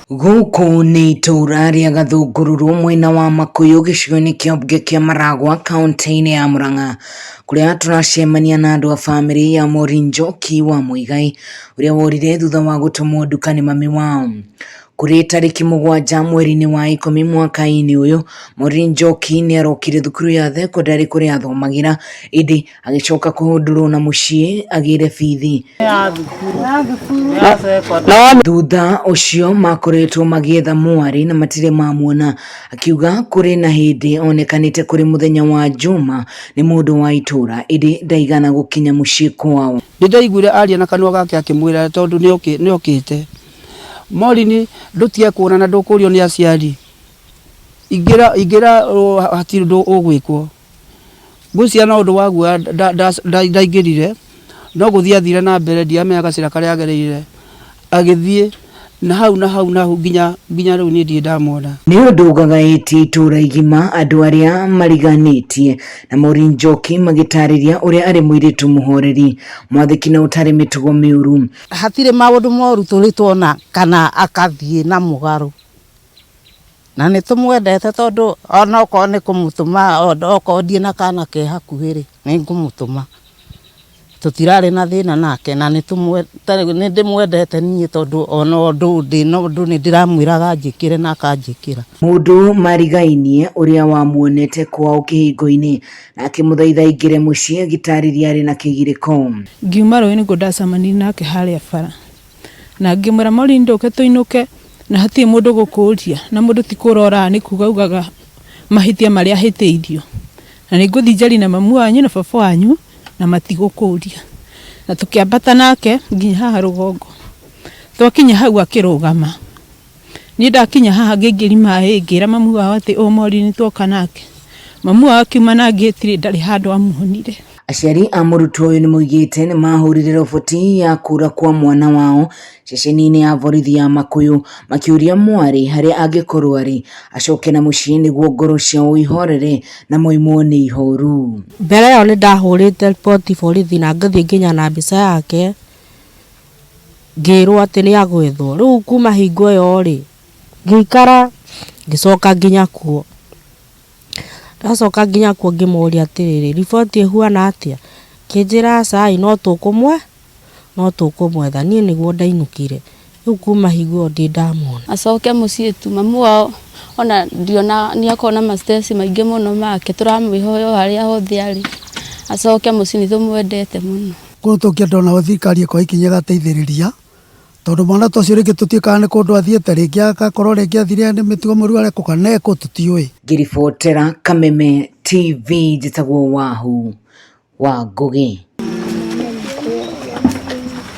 Guku ni itura ria Gathungururu mwena wa Makuyu gicigo-ini kia mbunge kia Maragwa kaunti-ini ya Murang'a, kuria turacemania na andu a family ya Maureen Njoki wa Muigai uria worire thutha wa gutumwo nduka ni mami wao. Kuri tariki 7 mweri-ini wa 10 mwaka-ini uyu, Maureen Njoki ni arokire thukuru ya thekondarĩ kuria athomagira indi agicoka kuhundurwo na mucii agire bithi. Thutha ucio makoretwo magietha mwari na matire mamuona, akiuga kuri na hindi onekanite kuri muthenya wa Juma ni mundu wa itura indi ndaigana gukinya mucii kwao. Ndaiguire aria na kanua gake akimwira tondu ni okite Maureen ndutie kuona na ndukurio ni aciari igira hatiri ndu ugwikwo gucia na undu waguo ndaingirire no guthia thire na mbere ndiamenya gacira karia agereire agithie na hau nginya riu ni ndie ndamwona. Ni undu ugagaĩtie itura igima andu aria mariganitie na Maureen Njoki magitariria uria ari muiritu muhoreri mwathiki na utari mitugo miuru. Hatire maundu moru turitwona kana akathie na mugaru na nitumwendete tondu ona oko ni kumutuma oko ndie na kana ke hakuhiri ni ngumutuma tutirari na thina nake na ndimwendete nie tondu ona ndu ni ndiramwiraga njikire na akanjikira. Mundu marigainie uria wamuonete kwao kihingo-ini na akimuthaitha ingire mucii agitariria ari na kigiriko. Ngiuma rũĩ nĩguo ndacemanirie nake harĩa bara na ngĩmwĩra Maureen nduke tuinuke na hatirĩ mũndũ gũkũria na mũndũ ti kũrora nĩ kuga ugaga mahĩtia marĩa ahĩtĩirio na nĩngũthiĩ njarie na mamu wanyu na baba wanyu na matigũkũria na tukiambata nake nginya haha rũgongo. Twakinya hau akirugama ni ndakinya haha ngĩingĩri maĩ ngĩra mamu wao atĩ Maureen twoka nake. Mamu wao akiuma na ngĩtire ndarĩ handũ amuonire. Aciari a mũrutwo ũyũ nĩmoigĩte nĩ mahũrire roboti ya kura kwa mwana wao ceceni-inĩ ya borithi ya Makuyu makiuria mwari harĩa angĩkorwo arĩ acoke na mucii nĩguo ngoro ciao ihorere na moimwo nĩ ihoru. Mbere yao nĩ ndahũrĩte riboti borithi na ngĩthiĩ nginya na mbica yake ngĩrwo atĩ nĩ agwethwo. Rĩu kuma hingo ĩyo rĩ ngĩikara ngĩcoka nginya kuo. Ndacoka nginya kuo ngĩmoria atĩrĩrĩ riboti ĩhuana atĩa, kĩnjĩra aca no tũkũmwetha niĩ nĩguo ndainũkire. Rĩu kuma hingo ĩyo ndĩ ndamwona. Acoke mũciĩ tu mamu wao ona ndiona nĩ akona ma-stress maingĩ mũno make turamwĩhoya harĩa hothe arĩ acoke mũciĩ nĩtũmwendete mũno. Kũrĩ tũkĩenda ona thirikari ĩkorwo ikinya ĩgateithĩrĩria tondu mwana ta ũcio rĩngĩ tũtiĩkaga nĩ kũndũ athiĩte rĩngĩ agakorwo rĩngĩ athire nĩ mĩtugo mĩũru areka kana eko tũtiũĩ. Ngĩribotera Kameme TV njĩtagwo Wahu wa Ngugi.